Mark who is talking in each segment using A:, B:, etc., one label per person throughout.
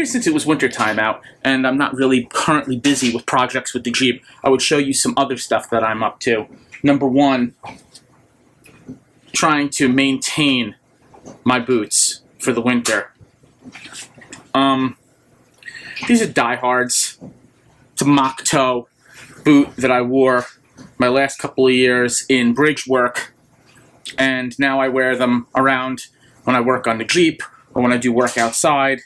A: figured since it was winter time out and I'm not really currently busy with projects with the Jeep, I would show you some other stuff that I'm up to. Number one, trying to maintain my boots for the winter. These are Diehards. It's a Moc Toe boot that I wore my last couple of years in bridge work, and now I wear them around when I work on the Jeep or when I do work outside.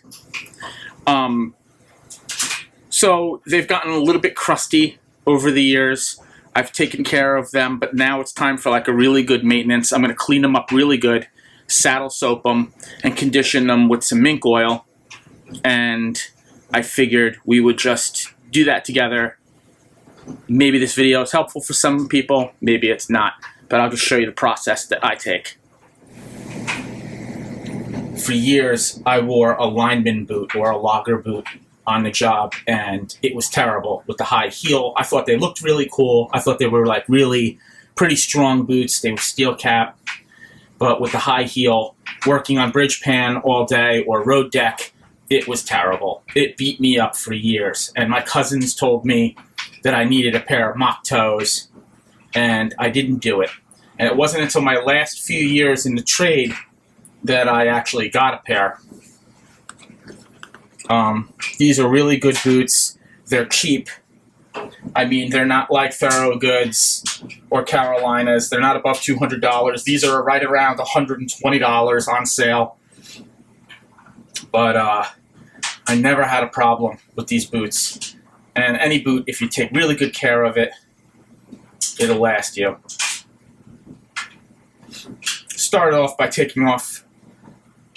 A: So they've gotten a little bit crusty over the years. I've taken care of them, but now it's time for like a really good maintenance. I'm going to clean them up really good, saddle soap them, and condition them with some mink oil. And I figured we would just do that together. Maybe this video is helpful for some people, maybe it's not, but I'll just show you the process that I take. For years, I wore a lineman boot or a logger boot on the job, and it was terrible with the high heel. I thought they looked really cool. I thought they were like really pretty strong boots. They were steel cap, but with the high heel, working on bridge pan all day or road deck, it was terrible. It beat me up for years, and my cousins told me that I needed a pair of Moc Toes, and I didn't do it. And it wasn't until my last few years in the trade that I actually got a pair. These are really good boots. They're cheap. I mean, they're not like Thorogoods or Carolinas. They're not above $200. These are right around $120 on sale. But I never had a problem with these boots. And any boot, if you take really good care of it, it'll last you. Start off by taking off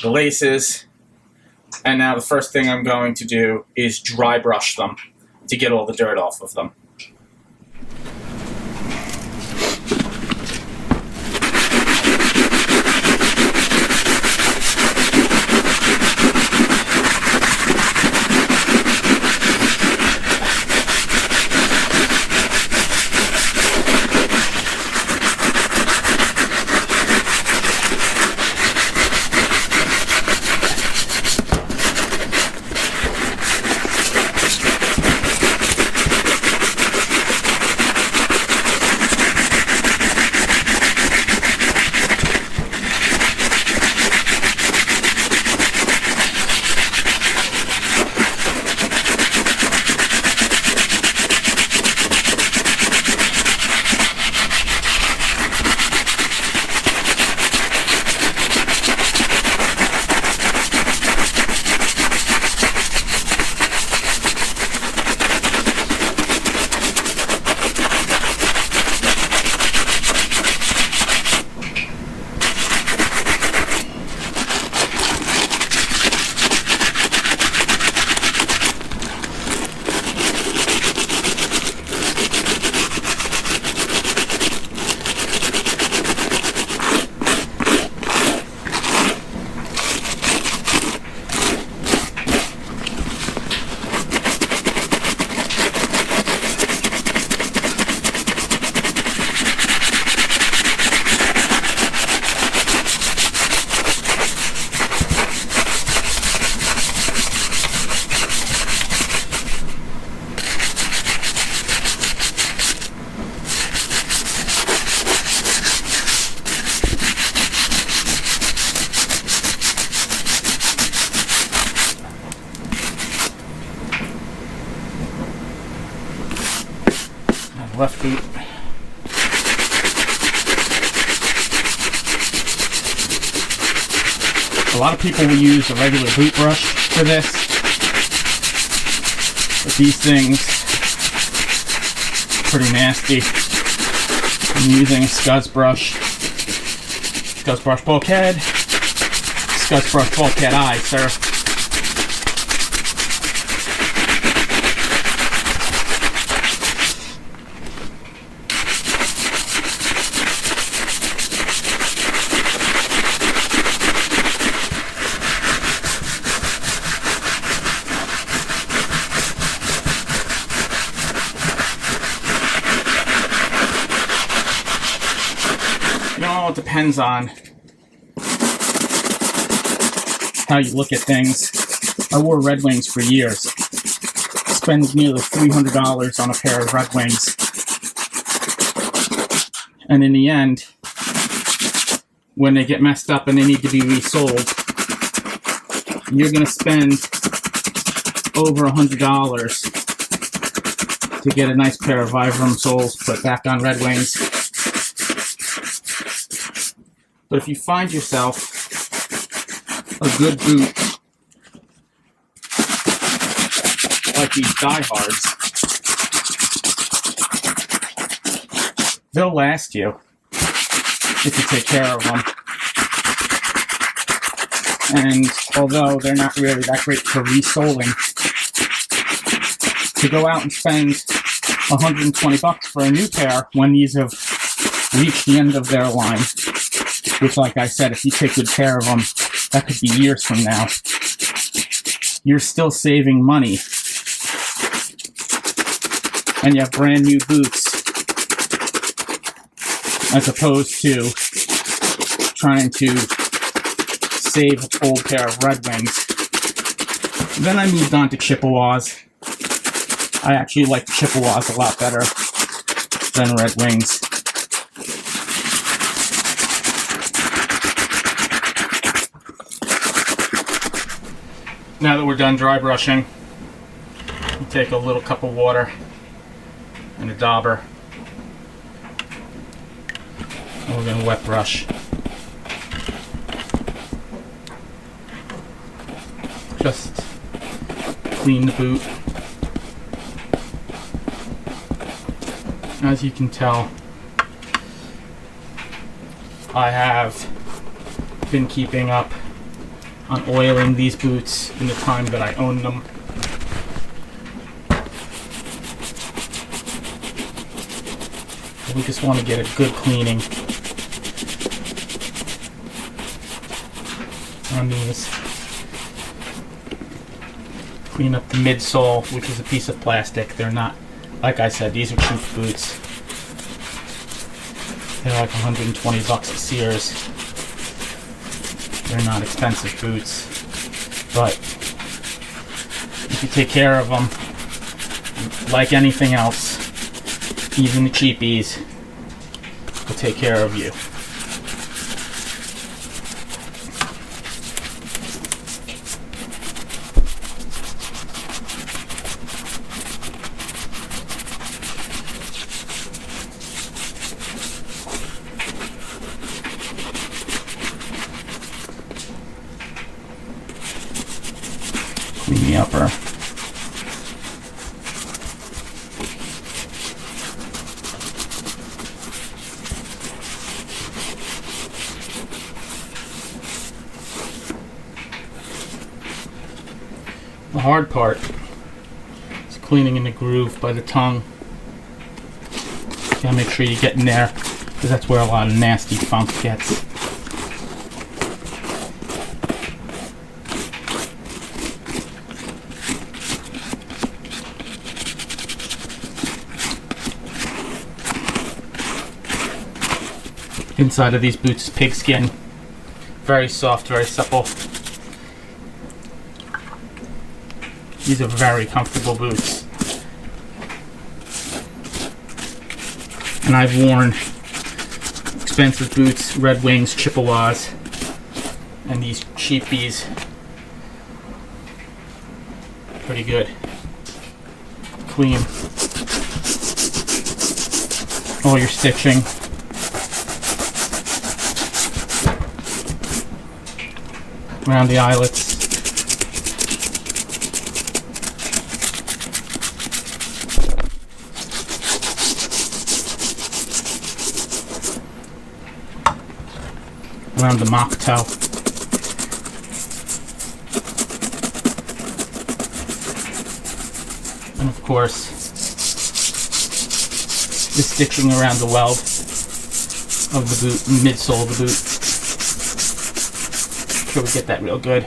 A: the laces. And now the first thing I'm going to do is dry brush them to get all the dirt off of them. Left feet. A lot of people will use a regular boot brush for this, but these things are pretty nasty. I'm using a Scuzz brush bulkhead, Scuzz brush bulkhead eye, sir. It depends on how you look at things. I wore Red Wings for years. Spend nearly $300 on a pair of Red Wings. And in the end, when they get messed up and they need to be resold, you're going to spend over $100 to get a nice pair of Vibram soles put back on Red Wings. But if you find yourself a good boot like these Diehards, they'll last you if you take care of them. And although they're not really that great for resoling, to go out and spend $120 for a new pair when these have reached the end of their line, which, like I said, if you take good care of them, that could be years from now, you're still saving money. And you have brand new boots, as opposed to trying to save an old pair of Red Wings. Then I moved on to Chippewas. I actually like Chippewas a lot better than Red Wings. Now that we're done dry brushing, you take a little cup of water and a dauber, and we're going to wet brush. Just clean the boot. As you can tell, I have been keeping up on oiling these boots in the time that I own them. We just want to get a good cleaning on these. Clean up the midsole, which is a piece of plastic. They're not, like I said, these are cheap boots. They're like $120 at Sears. They're not expensive boots, but if you take care of them, like anything else, even the cheapies will take care of you. Clean the upper. The hard part is cleaning in the groove by the tongue. You gotta make sure you get in there, because that's where a lot of nasty funk gets. Inside of these boots is pigskin. Very soft, very supple. These are very comfortable boots. And I've worn expensive boots, Red Wings, Chippewas, and these cheapies. Pretty good. Clean all your stitching. Around the eyelets. Around the mock toe. And of course, the stitching around the weld of the boot, midsole of the boot. Make sure we get that real good.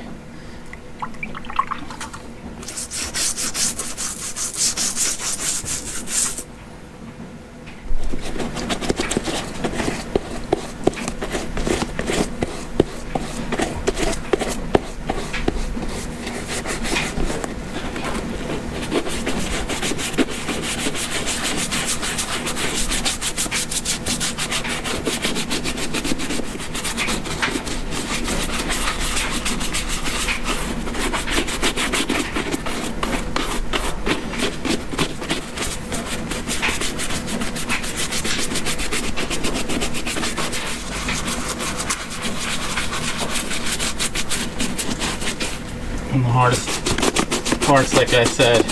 A: hardest parts, like I said,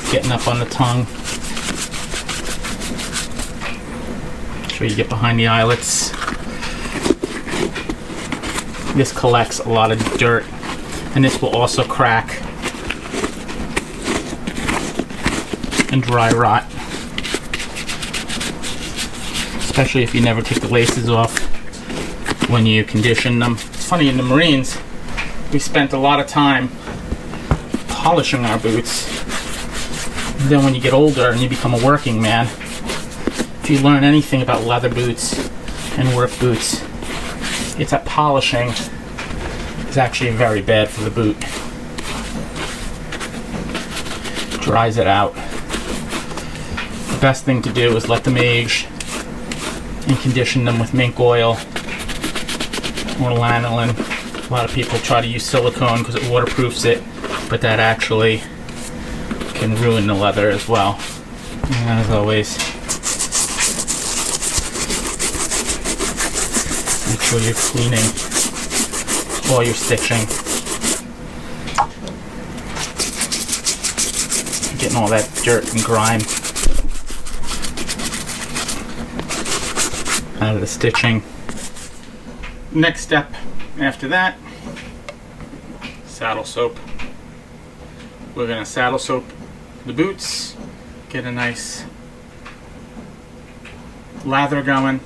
A: getting up on the tongue. Make sure you get behind the eyelets. This collects a lot of dirt, and this will also crack and dry rot, especially if you never take the laces off when you condition them. It's funny, in the Marines, we spent a lot of time polishing our boots. And then when you get older and you become a working man, if you learn anything about leather boots and work boots, it's that polishing is actually very bad for the boot. Dries it out. The best thing to do is let them age and condition them with mink oil or lanolin. A lot of people try to use silicone because it waterproofs it, but that actually can ruin the leather as well. And as always, make sure you're cleaning while you're stitching. Getting all that dirt and grime out of the stitching. Next step after that, saddle soap. We're going to saddle soap the boots, get a nice lather going,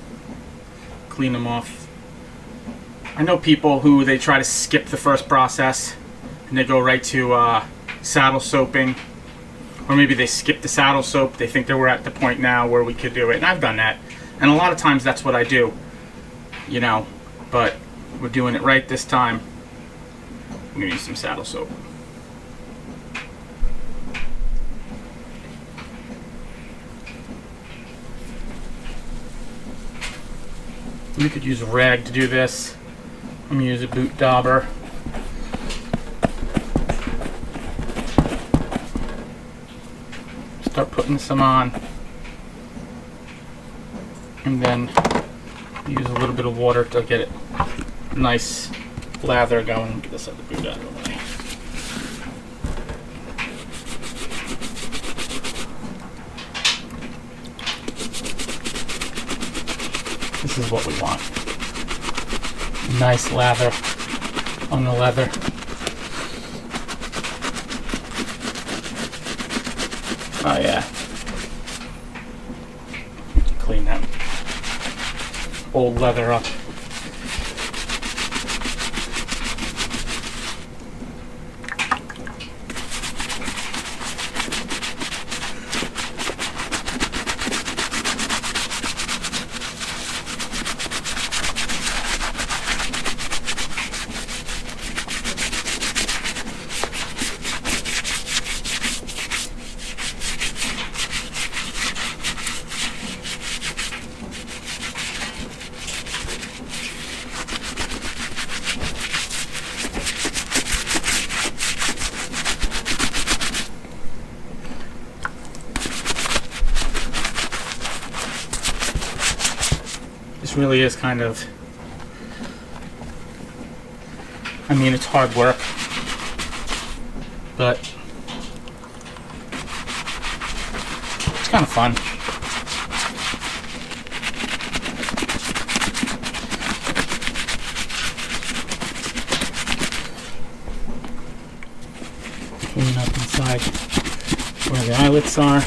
A: clean them off. I know people who they try to skip the first process and they go right to saddle soaping, or maybe they skip the saddle soap. They think that we're at the point now where we could do it, and I've done that, and a lot of times that's what I do, you know, but we're doing it right this time. I'm going to use some saddle soap. You could use a rag to do this. I'm going to use a boot dauber. Start putting some on. And then use a little bit of water to get it nice lather going. Get this other boot out of the way. This is what we want. Nice lather on the leather. Oh yeah. Clean that old leather up. This really is kind of, I mean, it's hard work, but it's kind of fun. Clean up inside where the eyelets are.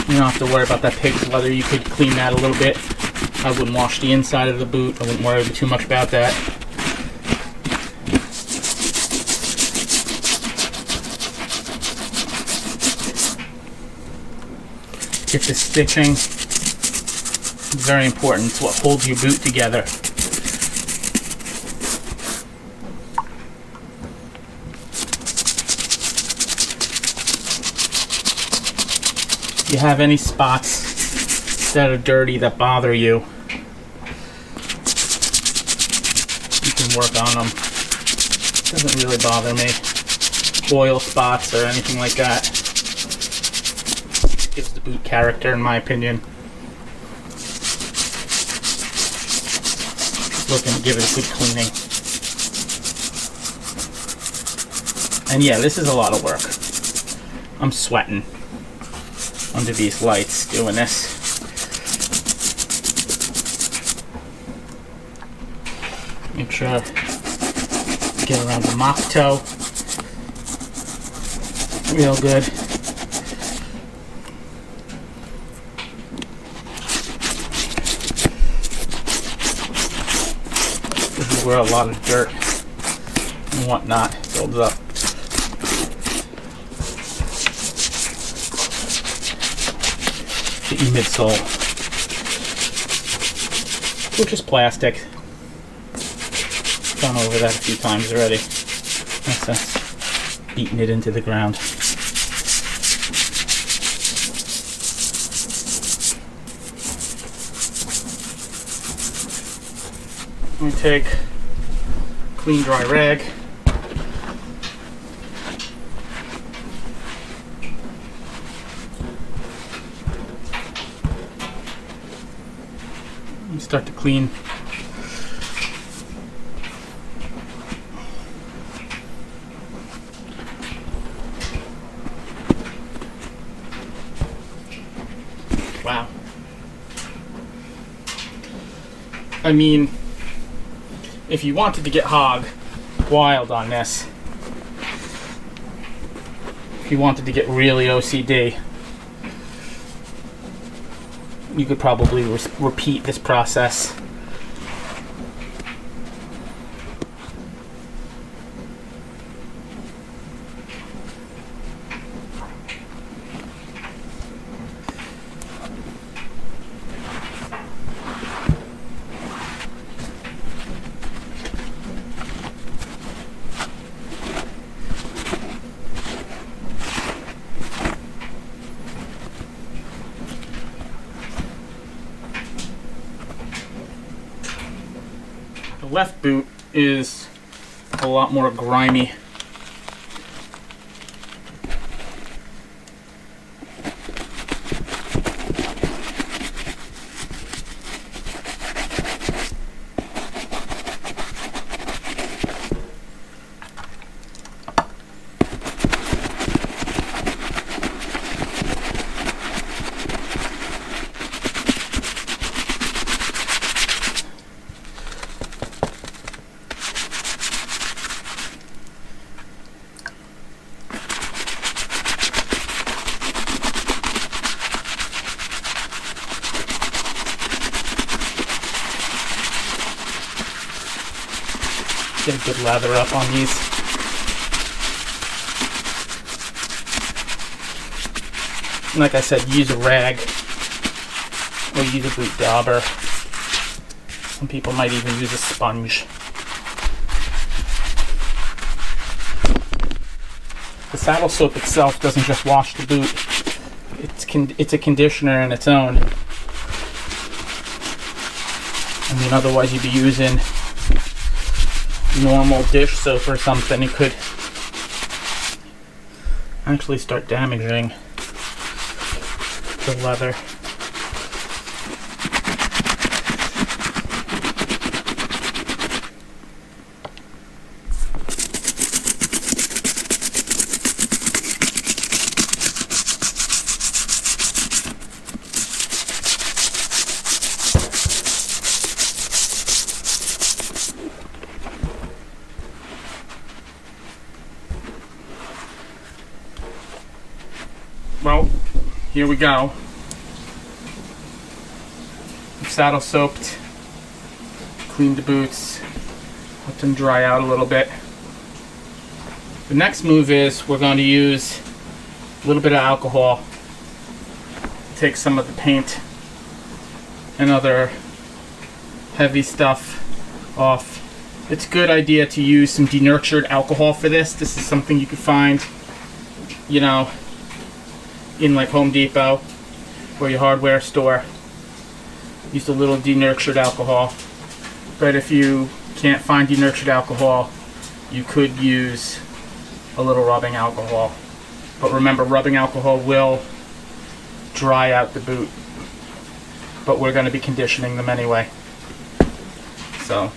A: You don't have to worry about that pig's leather. You could clean that a little bit. I wouldn't wash the inside of the boot. I wouldn't worry too much about that. Get the stitching. It's very important. It's what holds your boot together. If you have any spots that are dirty that bother you, you can work on them. It doesn't really bother me. Oil spots or anything like that. It gives the boot character, in my opinion. just looking to give it a good cleaning. And yeah, this is a lot of work. I'm sweating under these lights doing this. Make sure I get around the mock toe real good. This is where a lot of dirt and whatnot builds up. The midsole, which is plastic. Gone over that a few times already. That's us beating it into the ground. We take clean dry rag. And start to clean. Wow. I mean, if you wanted to get hog wild on this, if you wanted to get really OCD, you could probably repeat this process. The left boot is a lot more grimy. Get a good lather up on these. And like I said, use a rag or use a boot dauber. Some people might even use a sponge. The saddle soap itself doesn't just wash the boot. It's a conditioner in its own. I mean, otherwise you'd be using normal dish soap or something. It could actually start damaging the leather. Well, here we go. Saddle soaped, cleaned the boots, let them dry out a little bit. The next move is we're going to use a little bit of alcohol, take some of the paint and other heavy stuff off. It's a good idea to use some denatured alcohol for this. This is something you could find, you know, in like Home Depot or your hardware store. Use a little denatured alcohol. But if you can't find denatured alcohol, you could use a little rubbing alcohol. But remember, rubbing alcohol will dry out the boot. But we're going to be conditioning them anyway. So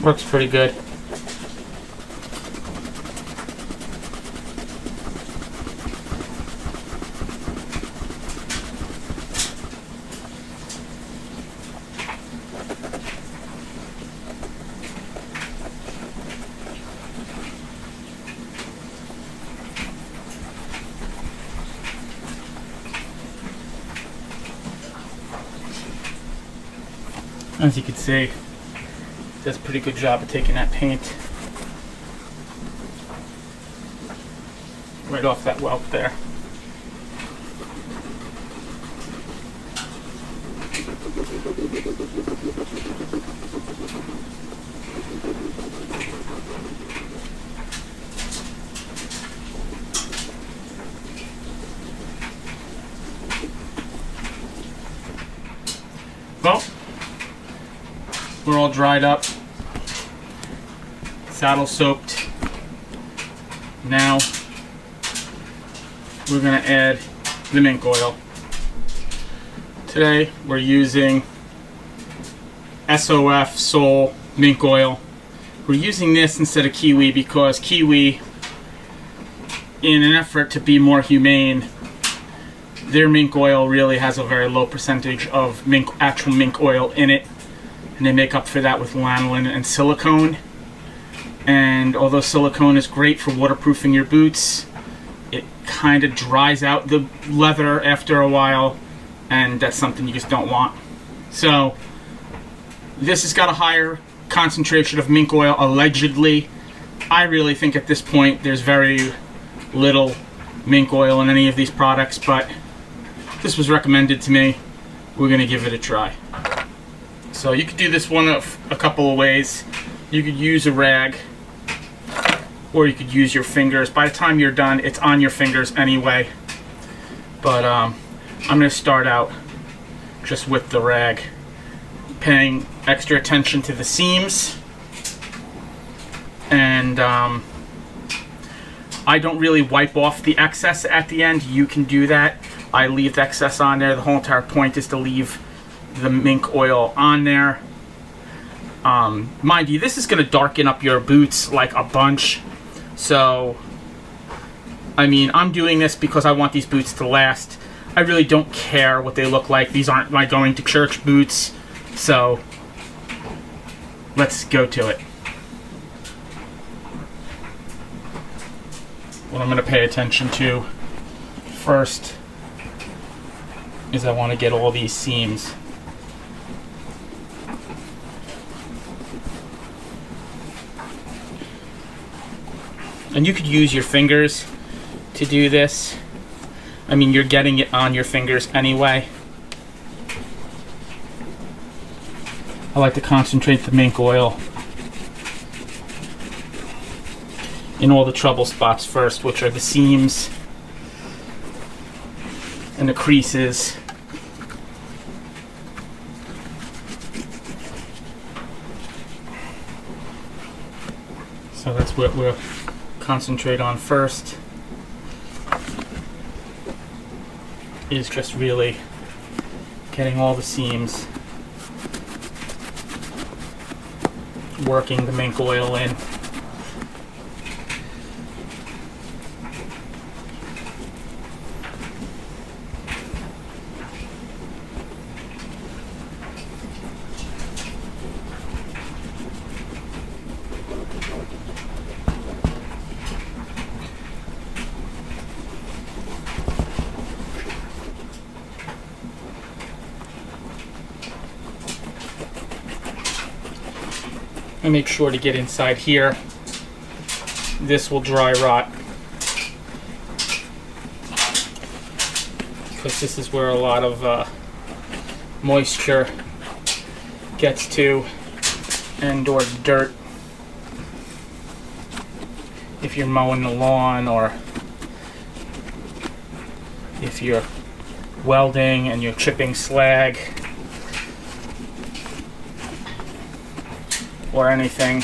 A: works pretty good. As you can see, does a pretty good job of taking that paint right off that welt there. Well, we're all dried up, saddle soaked. Now we're going to add the mink oil. Today we're using SOF Soul mink oil. We're using this instead of kiwi because kiwi, in an effort to be more humane, their mink oil really has a very low percentage of actual mink oil in it. And they make up for that with lanolin and silicone. And although silicone is great for waterproofing your boots, it kind of dries out the leather after a while, and that's something you just don't want. So this has got a higher concentration of mink oil, allegedly. I really think at this point there's very little mink oil in any of these products, but this was recommended to me. We're going to give it a try. So you could do this one of a couple of ways. You could use a rag, or you could use your fingers. By the time you're done, it's on your fingers anyway. But I'm going to start out just with the rag, paying extra attention to the seams. And I don't really wipe off the excess at the end. You can do that. I leave the excess on there. The whole entire point is to leave the mink oil on there. Mind you, this is going to darken up your boots like a bunch. So, I mean, I'm doing this because I want these boots to last. I really don't care what they look like. These aren't my going to church boots. So, let's go to it. What I'm going to pay attention to first is I want to get all these seams. And you could use your fingers to do this. I mean, you're getting it on your fingers anyway. I like to concentrate the mink oil in all the trouble spots first, which are the seams and the creases. So that's what we'll concentrate on first, is just really getting all the seams, working the mink oil in. And make sure to get inside here. This will dry rot, because this is where a lot of moisture gets to, and or dirt if you're mowing the lawn, or if you're welding and you're chipping slag. or anything.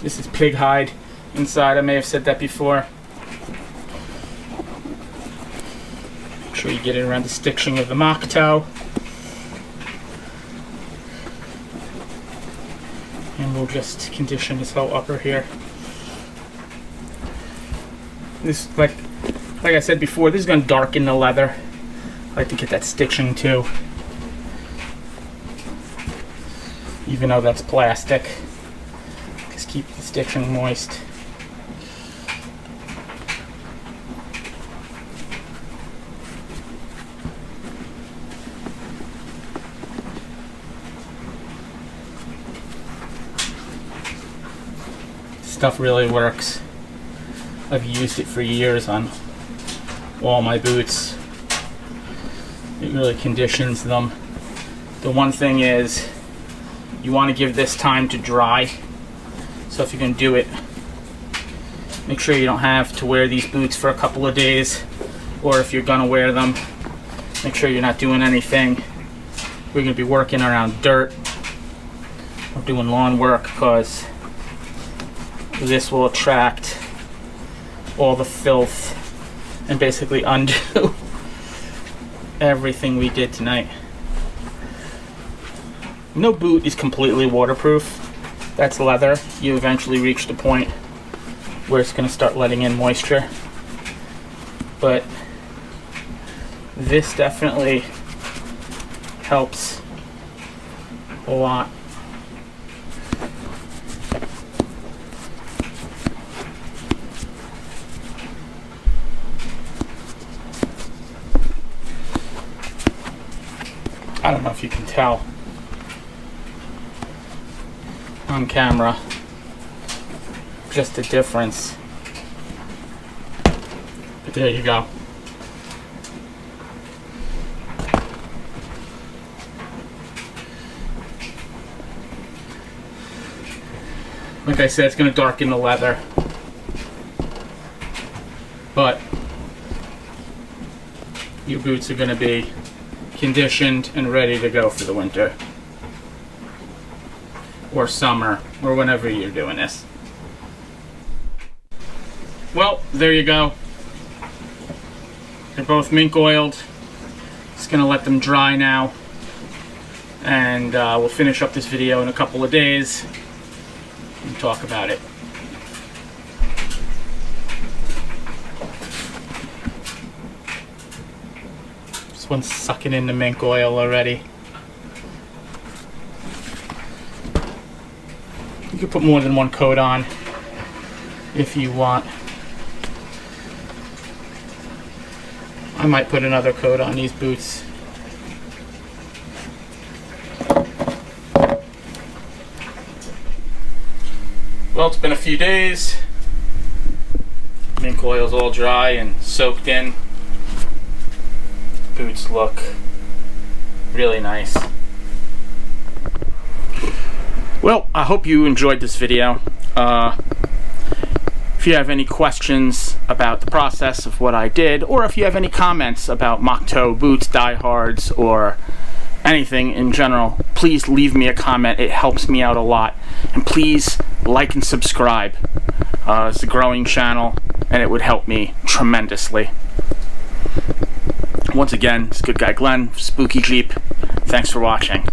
A: This is pig hide inside. I may have said that before. Make sure you get it around the stitching of the mock toe. And we'll just condition this whole upper here. This, like I said before, this is going to darken the leather. I like to get that stitching too. Even though that's plastic. Keep the stitching moist. Stuff really works. I've used it for years on all my boots. It really conditions them. The one thing is, you want to give this time to dry. So if you can do it, make sure you don't have to wear these boots for a couple of days, or if you're gonna wear them, make sure you're not doing anything. We're gonna be working around dirt or doing lawn work, because this will attract all the filth and basically undo everything we did tonight. No boot is completely waterproof. That's leather. You eventually reach the point where it's going to start letting in moisture. But this definitely helps a lot. I don't know if you can tell on camera just the difference, but there you go. Like I said, it's going to darken the leather, but your boots are going to be conditioned and ready to go for the winter or summer, or whenever you're doing this. Well, there you go. They're both mink oiled. Just gonna let them dry now, and we'll finish up this video in a couple of days and talk about it. This one's sucking in the mink oil already. You can put more than one coat on if you want. I might put another coat on these boots. Well, it's been a few days. Mink oil's all dry and soaked in. Boots look really nice. Well, I hope you enjoyed this video. If you have any questions about the process of what I did, or if you have any comments about mock toe boots, diehards, or anything in general, please leave me a comment. It helps me out a lot. And please like and subscribe. It's a growing channel, and it would help me tremendously. Once again, it's Good Guy Glenn, Spooky Jeep. Thanks for watching.